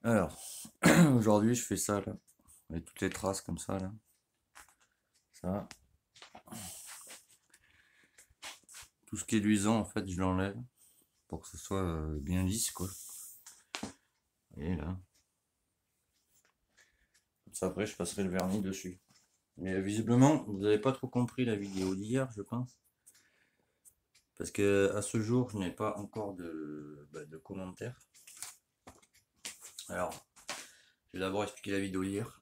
Alors, aujourd'hui je fais ça là, avec toutes les traces comme ça là. Ça. Tout ce qui est luisant en fait je l'enlève pour que ce soit bien lisse quoi. Et là. Comme ça après je passerai le vernis dessus. Mais visiblement vous n'avez pas trop compris la vidéo d'hier je pense. Parce que à ce jour je n'ai pas encore de commentaires. Alors, je vais d'abord expliquer la vidéo d'hier.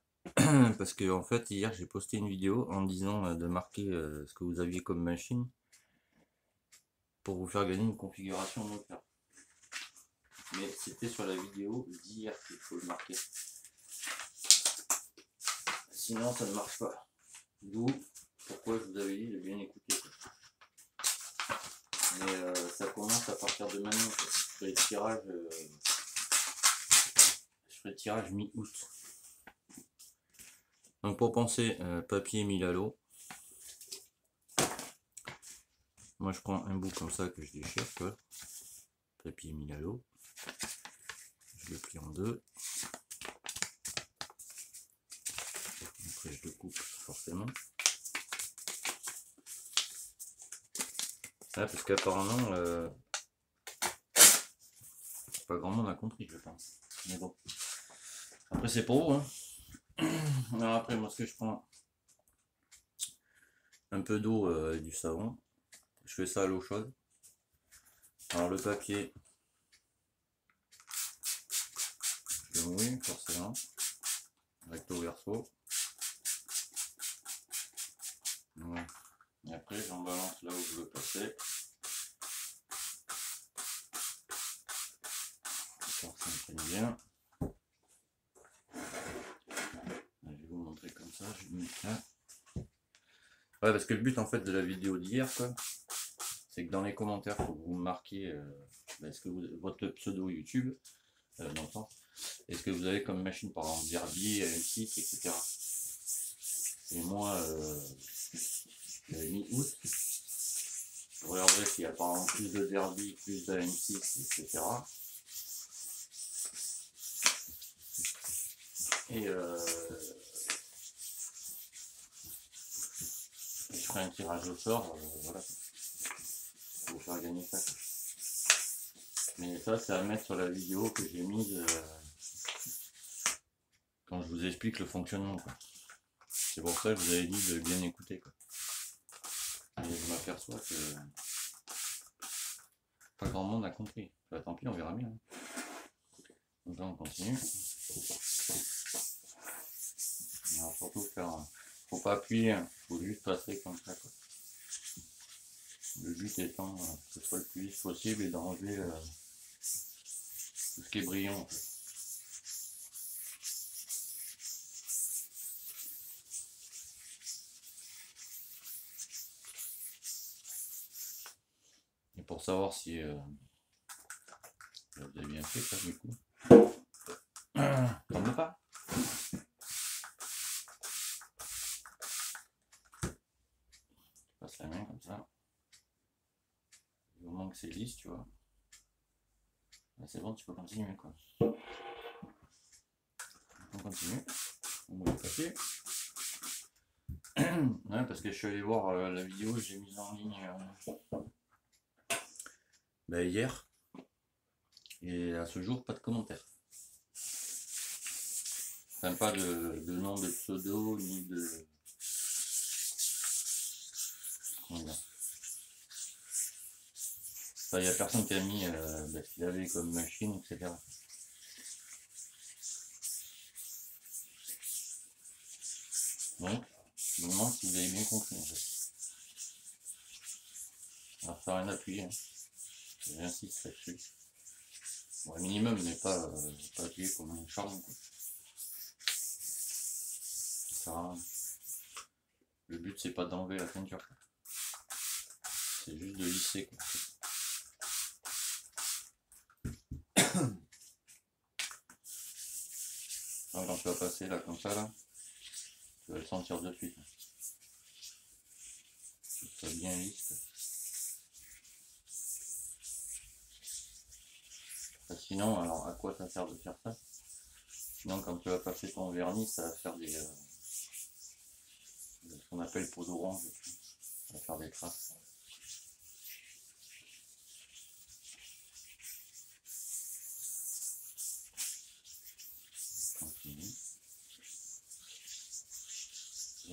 Parce que en fait hier j'ai posté une vidéo en disant de marquer ce que vous aviez comme machine pour vous faire gagner une configuration moteur. Mais c'était sur la vidéo d'hier qu'il faut le marquer. Sinon ça ne marche pas. D'où pourquoi je vous avais dit de bien écouter. Mais ça commence à partir de maintenant. Je ferai le tirage mi-août. Donc pour penser, papier Milalo. Moi je prends un bout comme ça que je déchire, quoi. Papier Milalo. Je le plie en deux. Après je le coupe forcément. Ah, parce qu'apparemment, pas grand monde a compris, je pense. Mais bon. Après c'est pour vous, hein. Alors après moi ce que je prends, un peu d'eau et du savon. Je fais ça à l'eau chaude. Alors le papier, je le mouille forcément. Recto verso. Ouais. Et après j'en balance là où je veux passer. Ça s'imprime bien. Je vais vous montrer comme ça, je vais mettre là. Ouais, parce que le but en fait de la vidéo d'hier, quoi, c'est que dans les commentaires, il faut que vous marquiez est-ce que votre pseudo YouTube, dans le sens, est-ce que vous avez comme machine par exemple Derby, M6, etc. Et moi, j'avais mis août. Je regarderai s'il y a par exemple plus de Derby, plus de M6, etc. Et je ferai un tirage au sort, voilà, pour vous faire gagner ça. Mais ça, c'est à mettre sur la vidéo que j'ai mise quand je vous explique le fonctionnement, quoi. C'est pour ça que je vous avais dit de bien écouter, quoi. Et je m'aperçois que pas grand monde a compris. Bah, tant pis, on verra bien. Donc là, on continue. Alors, surtout faut pas appuyer, faut juste passer comme ça, quoi. Le but étant que ce soit le plus vite possible et d'enlever tout ce qui est brillant, en fait. Et pour savoir si vous avez bien fait, ça, du coup. Comme pas. Je passe la main comme ça. Du moment que c'est lisse, tu vois. Là, c'est bon, tu peux continuer, quoi. On continue. On met le papier. Ouais, parce que je suis allé voir la vidéo que j'ai mise en ligne hier. Et à ce jour, pas de commentaires. Enfin, pas de nom de pseudo, ni de... Voilà. Enfin, il n'y a personne qui a mis ce qu'il avait comme machine, etc. Donc, je me demande si vous avez bien compris, en fait. Alors, ça n'a rien appuyer, hein. J'insiste là-dessus. Bon, un minimum, mais pas appuyer comme un charme, quoi. Ça, le but, c'est pas d'enlever la peinture, quoi. C'est juste de lisser, quoi. Alors, quand tu vas passer là, comme ça, là, tu vas le sentir de suite. Ça bien lisse. Sinon, alors à quoi ça sert de faire ça? Sinon, quand tu vas passer ton vernis, ça va faire des ce qu'on appelle peau d'orange. Ça va faire des traces.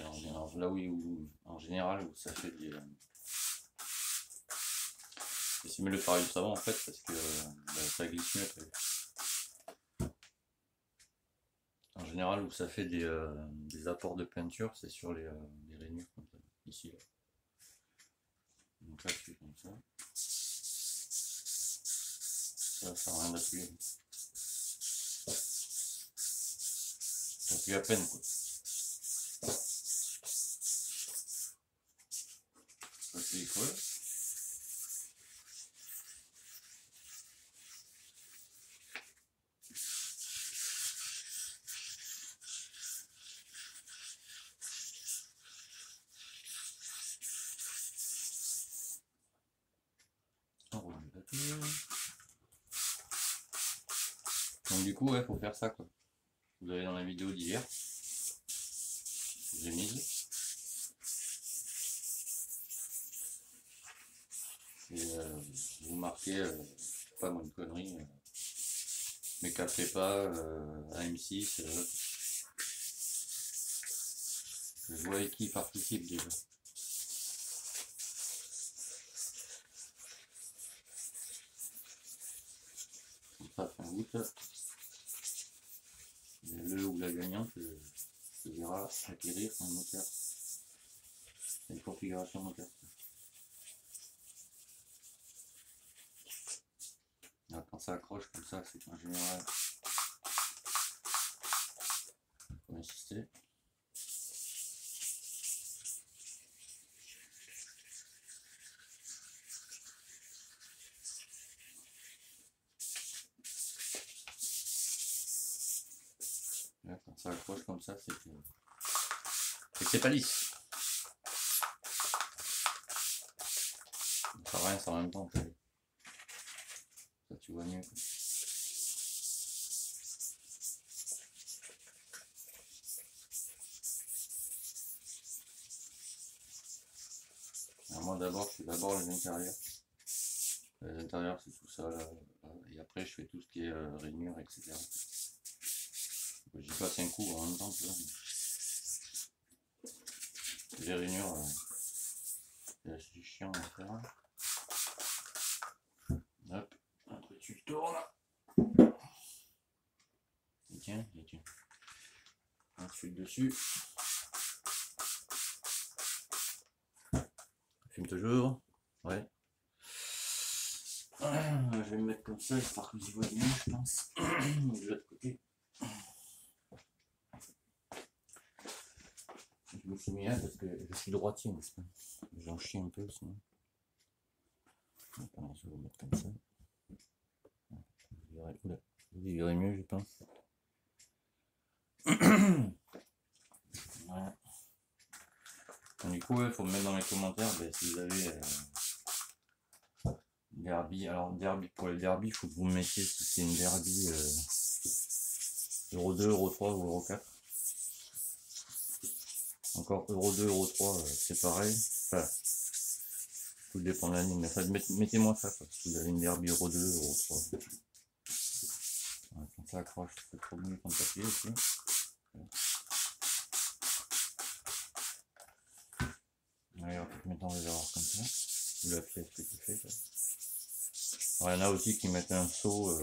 Alors, là où, en général, où ça fait des... J'essaie de mettre le pareil du savon en fait parce que ça glisse mieux. En général, où ça fait des apports de peinture, c'est sur les rainures comme ça, ici. Là. Donc là, je fais comme ça. Ça sert à rien d'appuyer. J'appuie à peine quoi. J'appuie quoi. Donc du coup, ouais, faut faire ça quoi. Vous avez dans la vidéo d'hier, j'ai mise. Et vous marquez, pas moi une connerie, mais captez pas à M6. Je vois qui participe déjà. Comme ça, fin août. Le ou la gagnante se verra acquérir un moteur. Une configuration moteur. Là, quand ça accroche comme ça, c'est qu'en général, il faut insister. Là, quand ça accroche comme ça, c'est que c'est pas lisse. Ça rince en même temps. Ça, tu vois mieux. Alors moi d'abord, je fais d'abord les intérieurs. Les intérieurs, c'est tout ça là, et après je fais tout ce qui est rainure, etc. J'y passe un coup en même temps, tu vois. Les rainures, c'est assez chiant à faire. Hop, après tu le tournes. Et tiens. Ensuite dessus. Fume toujours. Ouais. Je vais me mettre comme ça, histoire que vous y voyez mieux, je pense. De l'autre côté. Je me suis mis là parce que je suis droitier, n'est-ce pas? J'en chie un peu sinon. Attends, je vais vous mettre comme ça. Vous y verrez mieux, je pense. Voilà. Donc, du coup, il faut me mettre dans les commentaires si vous avez derby. Alors, derby, pour les derby, il faut que vous me mettiez si c'est une derby Euro 2, Euro 3 ou Euro 4. Encore Euro 2, Euro 3, c'est pareil. Enfin, tout dépend de l'année, mais enfin, mettez-moi ça, quoi, si vous avez une derby Euro 2, Euro 3. Voilà, quand ça accroche, c'est trop mieux quand papier aussi. Allez, on va mettre dans les erreurs comme ça. Ou la pièce que tu fais. Quoi. Alors, il y en a aussi qui mettent un seau.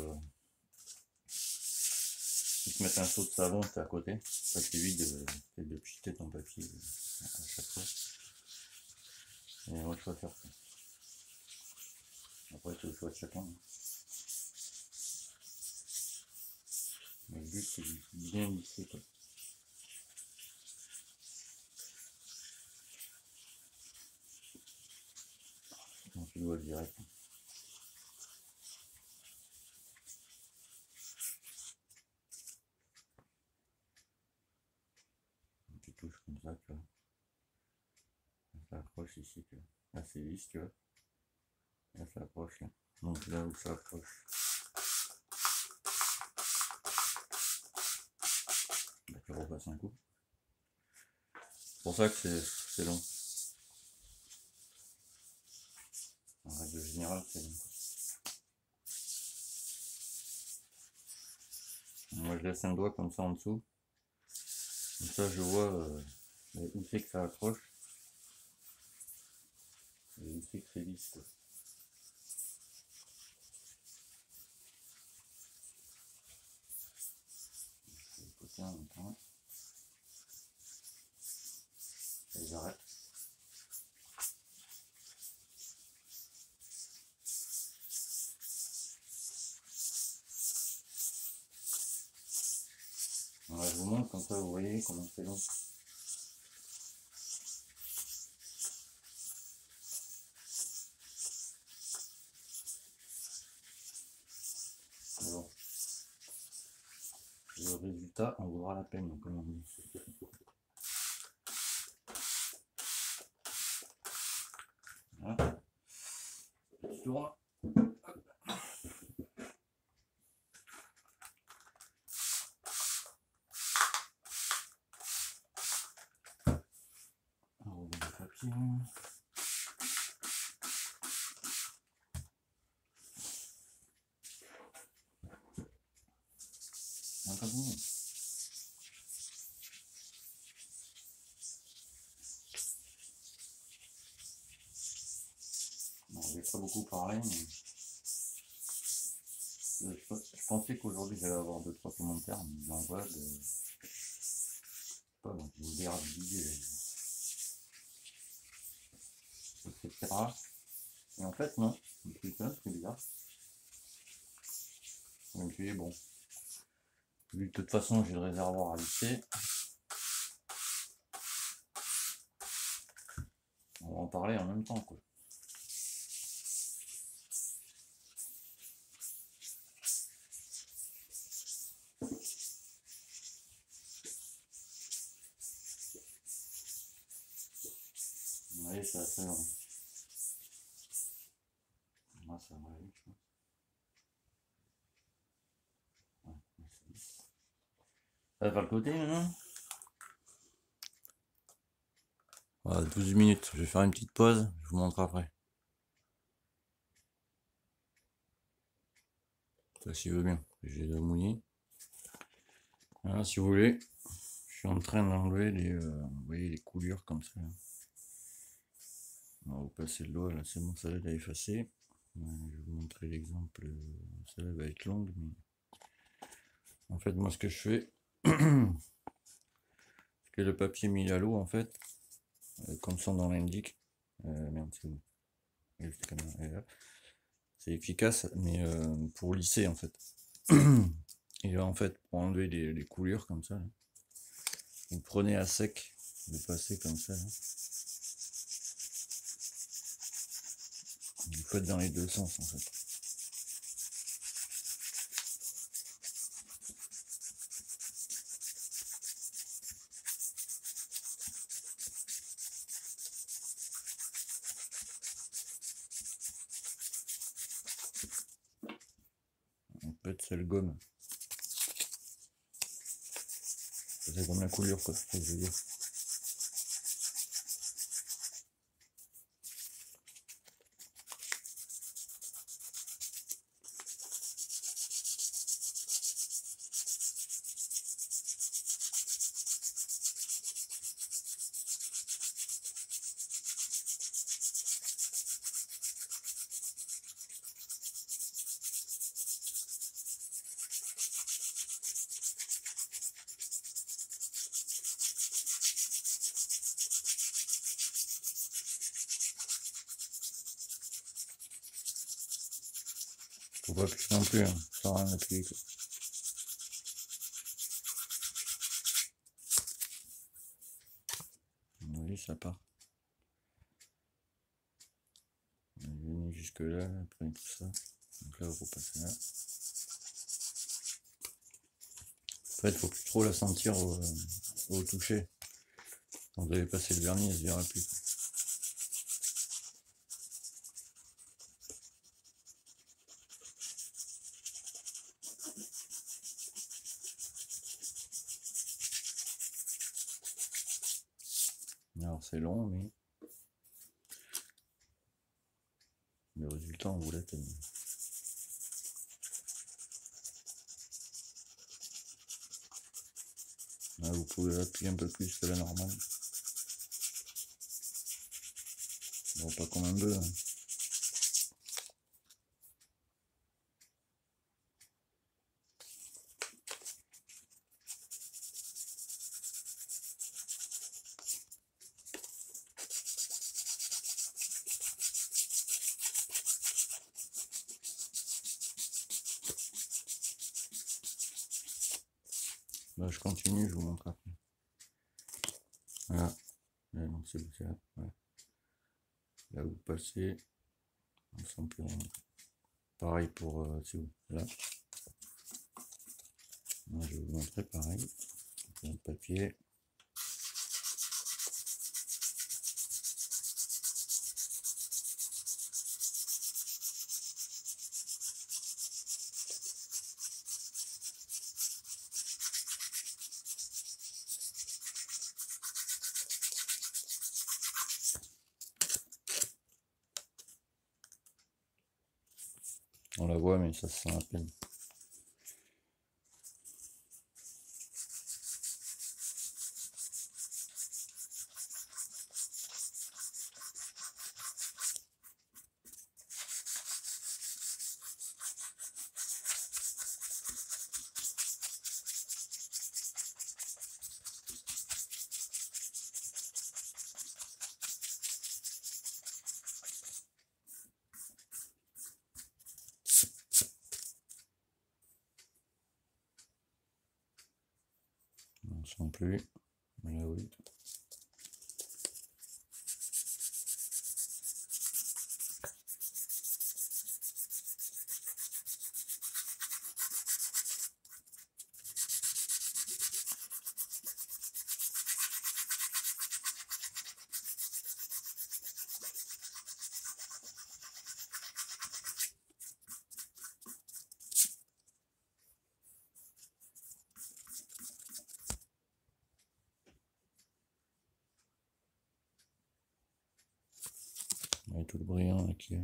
Qui te mettent un seau de savon à côté. Ça t'évite de pchiter ton papier à chaque fois. Et moi je préfère ça. Après c'est le choix de chacun. Mais le but c'est de bien lisser quoi. Donc tu dois le direct. Tu touches comme ça, tu vois. Ça accroche ici, tu vois. Là c'est lisse, tu vois. Là ça accroche là. Donc là où ça accroche. puis repasser un coup. C'est pour ça que c'est long. En règle générale, c'est long. Moi je laisse un doigt comme ça en dessous. Comme ça je vois où c'est que ça accroche. Et où c'est que c'est lisse, quoi. Le côté en même temps. Et j'arrête. Voilà, je vous montre comme ça vous voyez comment c'est long. Bon. Le résultat en vaudra la peine, comme on dit. Voilà. Je tourne. On va le papier. Bon, j'ai pas beaucoup parlé, mais je pensais qu'aujourd'hui j'allais avoir 2-3 commentaires, mais j'en vois de. Pas donc vous dérabiliser, etc. Et en fait, non. C'est bizarre. Donc, je dis, bon. Vu que de toute façon j'ai le réservoir à lisser, on va en parler en même temps, quoi. Oui, c'est assez long. Là, ça va aller, je pense. Ouais, ça va le côté maintenant. Voilà, 12 minutes. Je vais faire une petite pause. Je vous montre après. Ça, s'il veut bien. J'ai de mouiller. Voilà, si vous voulez. Je suis en train d'enlever les, vous voyez, les coulures comme ça. On va vous passer le doigt. Là, c'est bon, ça va effacer. Je vais vous montrer l'exemple. Celle-là va être longue, mais en fait, moi, ce que je fais, c'est que le papier mis à l'eau, en fait, comme son nom l'indique, merde, c'est bon. C'est efficace, mais pour lisser, en fait. Et là, en fait, pour enlever les coulures comme ça, là, vous prenez à sec, vous passez comme ça. Là. Vous faites dans les deux sens, en fait. En fait, c'est le gomme. C'est comme la coulure, quoi, je veux dire. Faut pas appuyer non plus, hein, sans rien appuyer. Quoi. Vous voyez, ça part. On est venu jusque là, après tout ça. Donc là, vous repassez là. En fait, faut plus trop la sentir au toucher. Quand vous avez passé le vernis, elle se verra plus. Alors c'est long, mais le résultat on vous l'attend. Là, vous pouvez appuyer un peu plus que la normale. Bon, pas comme un bœuf. Hein. Là, je continue, je vous montre après. Voilà. Là, donc c'est là. Voilà. Là, vous passez. On sent plus rien. Pareil pour c'est où là. Là, je vais vous montrer pareil. Le papier. On la voit, mais ça se sent à peine. On sent plus. Là, oui. Ouais, tout le brillant là, qui est...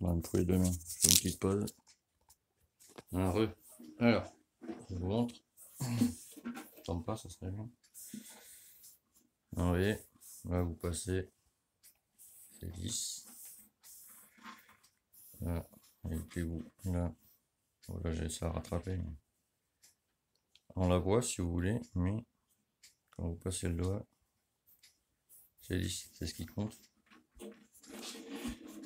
Bon, entre les deux mains. Je fais une petite pause. Alors, je vous montre. Tombe pas, ça serait bien. Vous voyez, là vous passez, c'est lisse. Là, il était où? Là, voilà, j'ai ça à rattraper. On la voit si vous voulez, mais quand vous passez le doigt, c'est lisse, c'est ce qui compte.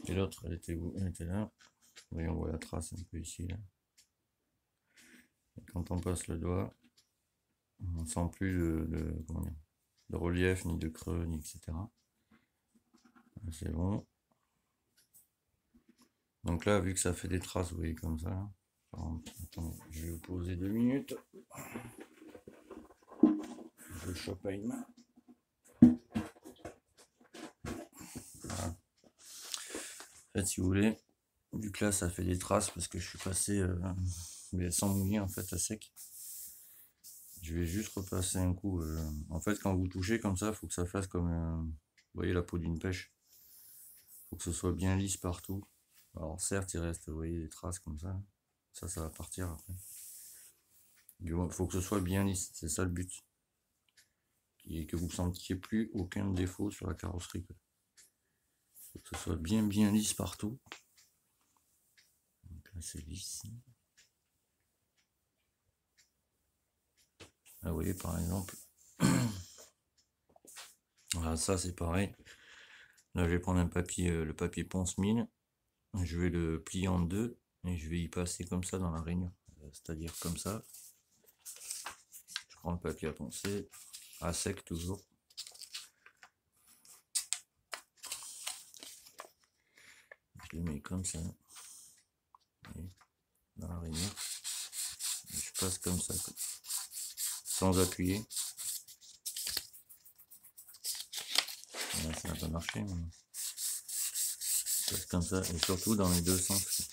Et l'autre, elle était où? Elle était là. Vous voyez, on voit la trace un peu ici, là. Et quand on passe le doigt, on sent plus de relief, ni de creux, ni etc. C'est bon. Donc là, vu que ça fait des traces, vous voyez comme ça. Attendez, je vais vous poser 2 minutes. Je chope à une main. Voilà. En fait, si vous voulez, vu que là ça fait des traces parce que je suis passé mais sans mouiller en fait à sec, je vais juste repasser un coup. En fait, quand vous touchez comme ça, il faut que ça fasse comme vous voyez la peau d'une pêche. Il faut que ce soit bien lisse partout. Alors certes, il reste, vous voyez, des traces comme ça. Ça va partir après. Il faut que ce soit bien lisse, c'est ça le but. Et que vous ne sentiez plus aucun défaut sur la carrosserie. Il faut que ce soit bien lisse partout. Donc là c'est lisse. Là vous voyez par exemple. Voilà, ça c'est pareil. Là je vais prendre un papier, le papier ponce 1000. Je vais le plier en deux et je vais y passer comme ça dans la rainure. C'est-à-dire comme ça. Je prends le papier à poncer, à sec toujours. Je le mets comme ça. Dans la rainure. Et je passe comme ça. Sans appuyer. Là, ça n'a pas marché. Mais... je passe comme ça. Et surtout dans les deux sens.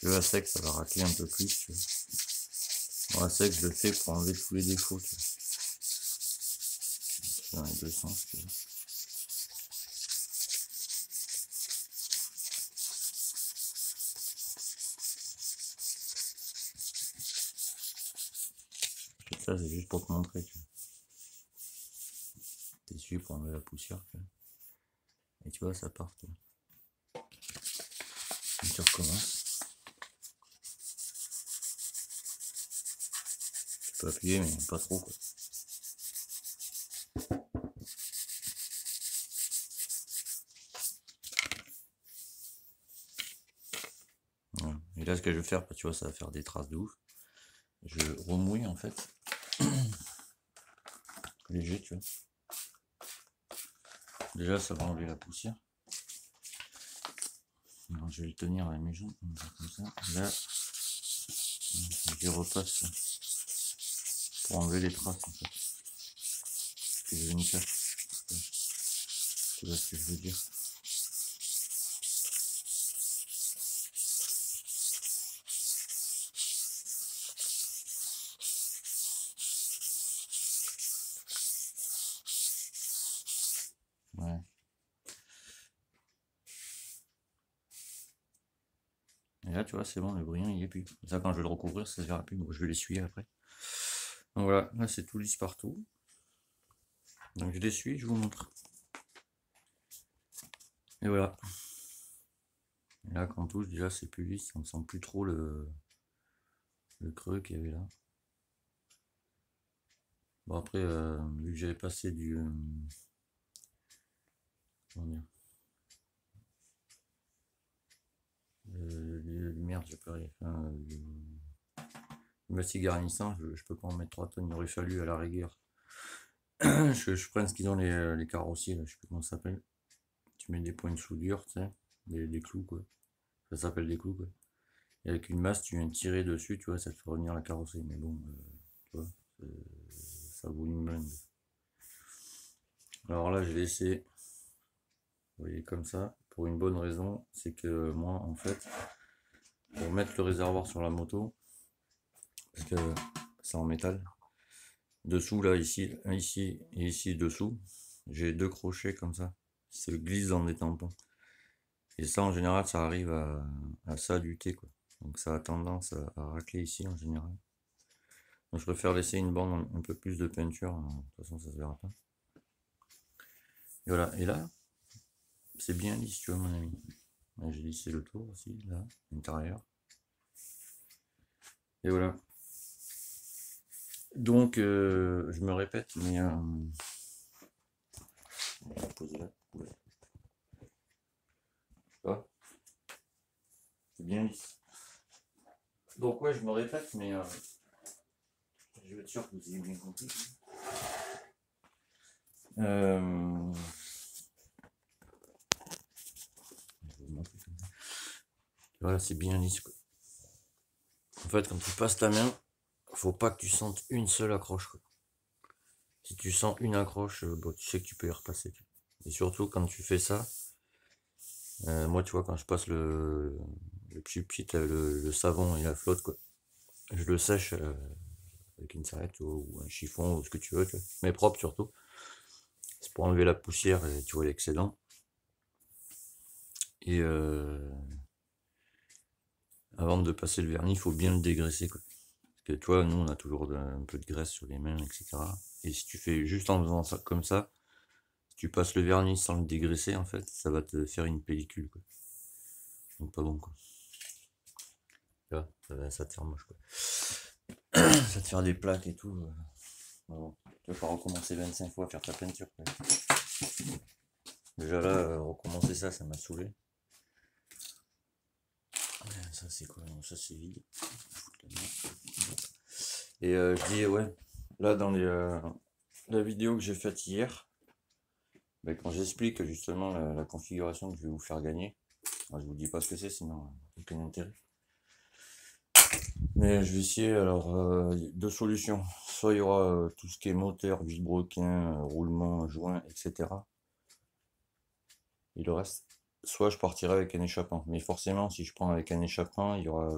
que à sec, ça va racler un peu plus. Tu vois. Bon, à sec, je le fais pour enlever tous les défauts. Tu vois. Dans les deux sens. Tu vois. Ça, c'est juste pour te montrer. Tu vois. T'essuies pour enlever la poussière. Tu vois. Et tu vois, ça part. Tu vois. Et tu recommences. Tu peux appuyer, mais pas trop. Quoi. Voilà. Et là, ce que je vais faire, tu vois, ça va faire des traces de ouf. Je remouille en fait. Léger, tu vois. Déjà, ça va enlever la poussière. Alors, je vais le tenir à la maison, comme ça. Là, je repasse pour enlever les traces en fait. Que je vais me faire. Tu vois ce que je veux dire. Ouais. Et là, tu vois, c'est bon, le brillant, il est plus. Ça, quand je vais le recouvrir, ça se verra plus. Bon, je vais l'essuyer après. Donc voilà, là, c'est tout lisse partout. Donc je l'essuie, je vous montre. Et voilà. Et là, quand on touche, déjà, c'est plus lisse. On ne sent plus trop le creux qu'il y avait là. Bon, après, vu que j'avais passé du... comment dire, merde, j'ai pas enfin, le mastic garnissant, je peux pas en mettre 3 tonnes, il aurait fallu à la rigueur. je prenne ce qu'ils ont les carrossiers, là, je sais plus comment ça s'appelle. Tu mets des points de soudure, tu sais, des clous quoi. Ça s'appelle des clous quoi. Et avec une masse, tu viens tirer dessus, tu vois, ça te fait revenir la carrosserie. Mais bon, tu vois, ça vaut une blinde. Alors là, j'ai laissé, vous voyez, comme ça, pour une bonne raison, c'est que moi, en fait, pour mettre le réservoir sur la moto, parce que c'est en métal, dessous, là, ici et ici dessous, j'ai 2 crochets comme ça, qui se glissent dans des tampons. Et ça, en général, ça arrive à saluter, quoi. Donc ça a tendance à racler ici, en général. Donc je préfère laisser une bande un peu plus de peinture, de toute façon, ça se verra pas. Et voilà, et là, c'est bien lisse, tu vois, mon ami. J'ai lissé le tour aussi, là, l'intérieur. Et voilà. Donc, je me répète, mais... on va poser là. Ouais. C'est bien lisse. Donc ouais, je me répète, mais je veux être sûr que vous ayez bien compris. Voilà, c'est bien lisse quoi. En fait, quand tu passes ta main, faut pas que tu sentes une seule accroche quoi. Si tu sens une accroche, bon, tu sais que tu peux y repasser. Et surtout quand tu fais ça, moi tu vois quand je passe le le savon et la flotte quoi, je le sèche avec une serviette ou un chiffon ou ce que tu veux, mais propre surtout. C'est pour enlever la poussière et tu vois l'excédent. Et avant de passer le vernis, il faut bien le dégraisser quoi. Parce que toi, nous on a toujours un peu de graisse sur les mains, etc. Et si tu fais juste en faisant ça comme ça, si tu passes le vernis sans le dégraisser, en fait, ça va te faire une pellicule quoi. Donc pas bon quoi. Tu vois, ça te faire moche quoi. Ça te faire des plaques et tout. Bon, tu vas pas recommencer 25 fois à faire ta peinture quoi. Déjà là, recommencer ça m'a saoulé. Ça c'est quoi? Non, ça c'est vide. Et je dis ouais, là dans la vidéo que j'ai faite hier, ben, quand j'explique justement la configuration que je vais vous faire gagner, alors, je vous dis pas ce que c'est sinon aucun intérêt. Mais je vais essayer alors 2 solutions. Soit il y aura tout ce qui est moteur, vilebrequin, roulement, joint, etc. Et le reste, soit je partirai avec un échappement. Mais forcément, si je prends avec un échappement, il y aura...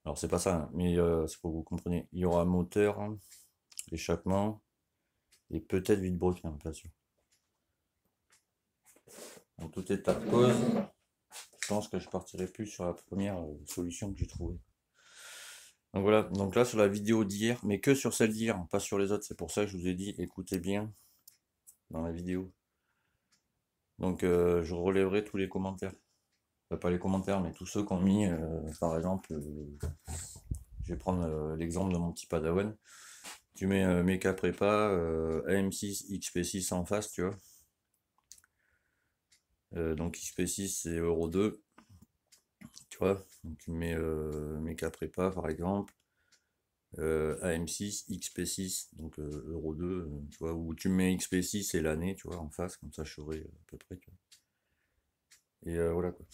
alors c'est pas ça, hein, mais c'est pour que vous compreniez. Il y aura moteur, hein, échappement, et peut-être vide-broquin, pas sûr. En tout état de cause, je pense que je partirai plus sur la première solution que j'ai trouvée. Donc voilà, donc là sur la vidéo d'hier, mais que sur celle d'hier, pas sur les autres, c'est pour ça que je vous ai dit, écoutez bien dans la vidéo. Donc je relèverai tous les commentaires. Enfin, pas les commentaires, mais tous ceux qui ont mis, par exemple, je vais prendre l'exemple de mon petit Padawan. Tu mets Mecha Prépa, AM6, XP6 en face, tu vois. Donc XP6 c'est Euro 2, tu vois. Donc tu mets Mecha Prépa par exemple, AM6, XP6, donc Euro 2, tu vois. Ou tu mets XP6 et l'année, tu vois, en face, comme ça je saurai à peu près, tu vois. Et voilà quoi.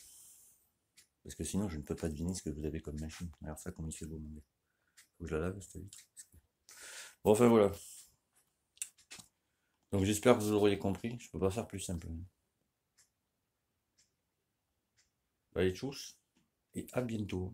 Parce que sinon je ne peux pas deviner ce que vous avez comme machine. Alors ça, comment il fait beau, mon gars. Faut que je la lave, cette vite. Bon, enfin voilà. Donc j'espère que vous auriez compris. Je peux pas faire plus simple. Allez, tchuss et à bientôt.